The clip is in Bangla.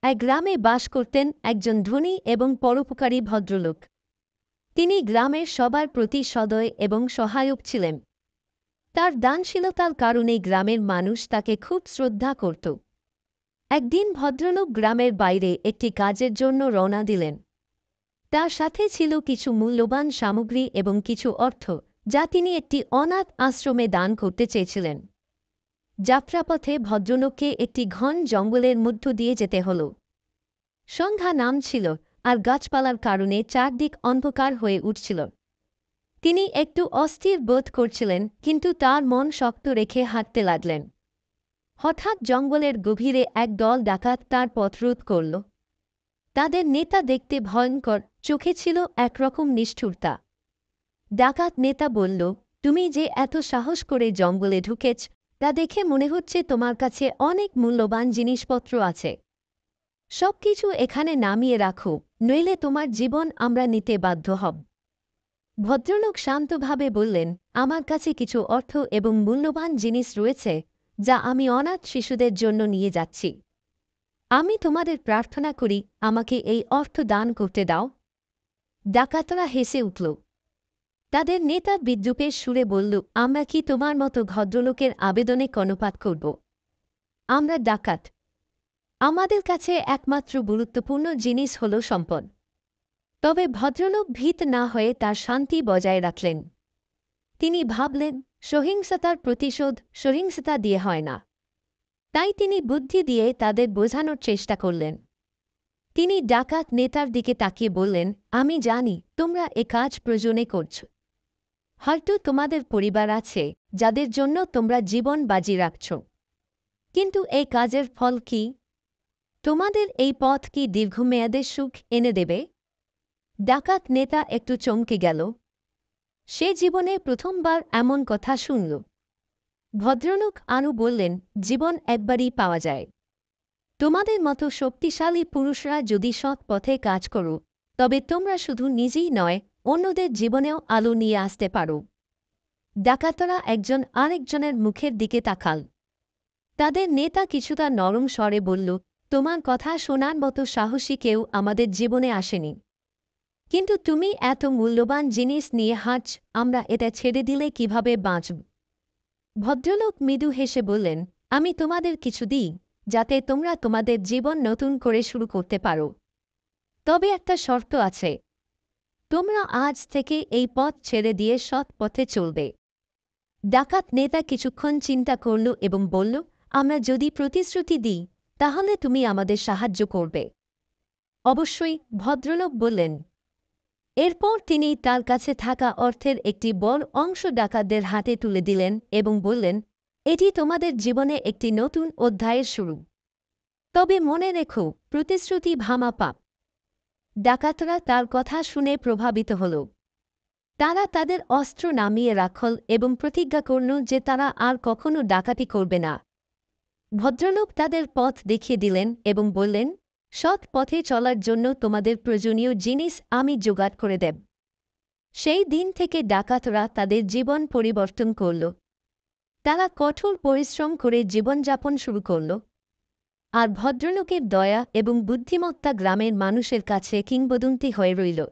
এক গ্রামে বাস করতেন একজন ধনী এবং পরোপকারী ভদ্রলোক। তিনি গ্রামের সবার প্রতি সদয় এবং সহায়ক ছিলেন। তার দানশীলতার কারণে গ্রামের মানুষ তাকে খুব শ্রদ্ধা করত। একদিন ভদ্রলোক গ্রামের বাইরে একটি কাজের জন্য রওনা দিলেন। তার সাথে ছিল কিছু মূল্যবান সামগ্রী এবং কিছু অর্থ, যা তিনি একটি অনাথ আশ্রমে দান করতে চেয়েছিলেন। যাত্রাপথে ভদ্রলোককে একটি ঘন জঙ্গলের মধ্য দিয়ে যেতে হল। সন্ধ্যা নামছিল আর গাছপালার কারণে চারদিক অন্ধকার হয়ে উঠছিল। তিনি একটু অস্থির বোধ করছিলেন, কিন্তু তার মন শক্ত রেখে হাঁটতে লাগলেন। হঠাৎ জঙ্গলের গভীরে এক দল ডাকাত তার পথ রোধ করল। তাদের নেতা দেখতে ভয়ঙ্কর, চোখে ছিল একরকম নিষ্ঠুরতা। ডাকাত নেতা বলল, তুমি যে এত সাহস করে জঙ্গলে ঢুকেছ, তা দেখে মনে হচ্ছে তোমার কাছে অনেক মূল্যবান জিনিসপত্র আছে। সবকিছু এখানে নামিয়ে রাখো, নইলে তোমার জীবন আমরা নিতে বাধ্য হব। ভদ্রলোক শান্তভাবে বললেন, আমার কাছে কিছু অর্থ এবং মূল্যবান জিনিস রয়েছে, যা আমি অনাথ শিশুদের জন্য নিয়ে যাচ্ছি। আমি তোমাদের প্রার্থনা করি, আমাকে এই অর্থ দান করতে দাও। ডাকাতরা হেসে উঠল। তাদের নেতা বিদ্রূপের সুরে বলল, আমরা কি তোমার মতো ভদ্রলোকের আবেদনে কর্ণপাত করব? আমরা ডাকাত। আমাদের কাছে একমাত্র গুরুত্বপূর্ণ জিনিস হল সম্পদ। তবে ভদ্রলোক ভীত না হয়ে তার শান্তি বজায় রাখলেন। তিনি ভাবলেন, সহিংসতার প্রতিশোধ সহিংসতা দিয়ে হয় না। তাই তিনি বুদ্ধি দিয়ে তাদের বোঝানোর চেষ্টা করলেন। তিনি ডাকাত নেতার দিকে তাকিয়ে বললেন, আমি জানি তোমরা এ কাজ প্রয়োজনে করছ। হয়তো তোমাদের পরিবার আছে, যাদের জন্য তোমরা জীবন বাজি রাখছ। কিন্তু এই কাজের ফল কি? তোমাদের এই পথ কি দীর্ঘমেয়াদের সুখ এনে দেবে? ডাকাত নেতা একটু চমকে গেল। সে জীবনে প্রথমবার এমন কথা শুনল। ভদ্রলোক আরও বললেন, জীবন একবারই পাওয়া যায়। তোমাদের মতো শক্তিশালী পুরুষরা যদি সৎ পথে কাজ করো, তবে তোমরা শুধু নিজেই নয়, অন্যদের জীবনেও আলো নিয়ে আসতে পারো। ডাকাতরা একজন আরেকজনের মুখের দিকে তাকাল। তাদের নেতা কিছুটা নরম স্বরে বলল, তোমার কথা শোনার মতো সাহসী কেউ আমাদের জীবনে আসেনি। কিন্তু তুমি এত মূল্যবান জিনিস নিয়ে হাঁটছ, আমরা এটা ছেড়ে দিলে কিভাবে বাঁচব? ভদ্রলোক মৃদু হেসে বললেন, আমি তোমাদের কিছু দিই, যাতে তোমরা তোমাদের জীবন নতুন করে শুরু করতে পারো। তবে একটা শর্ত আছে, তোমরা আজ থেকে এই পথ ছেড়ে দিয়ে সৎ পথে চলবে। ডাকাত নেতা কিছুক্ষণ চিন্তা করল এবং বলল, আমরা যদি প্রতিশ্রুতি দিই, তাহলে তুমি আমাদের সাহায্য করবে। অবশ্যই, ভদ্রলোক বললেন। এরপর তিনি তার কাছে থাকা অর্থের একটি বড় অংশ ডাকাতদের হাতে তুলে দিলেন এবং বললেন, এটি তোমাদের জীবনে একটি নতুন অধ্যায়ের শুরু। তবে মনে রেখো, প্রতিশ্রুতি ভাঙা পাপ। ডাকাতরা তার কথা শুনে প্রভাবিত হল। তারা তাদের অস্ত্র নামিয়ে রাখল এবং প্রতিজ্ঞা করল যে তারা আর কখনো ডাকাতি করবে না। ভদ্রলোক তাদের পথ দেখিয়ে দিলেন এবং বললেন, সৎ পথে চলার জন্য তোমাদের প্রয়োজনীয় জিনিস আমি জোগাড় করে দেব। সেই দিন থেকে ডাকাতরা তাদের জীবন পরিবর্তন করল। তারা কঠোর পরিশ্রম করে জীবনযাপন শুরু করল। আর ভদ্রলোকের দয়া এবং বুদ্ধিমত্তা গ্রামের মানুষের কাছে কিংবদন্তি হয়ে রইল।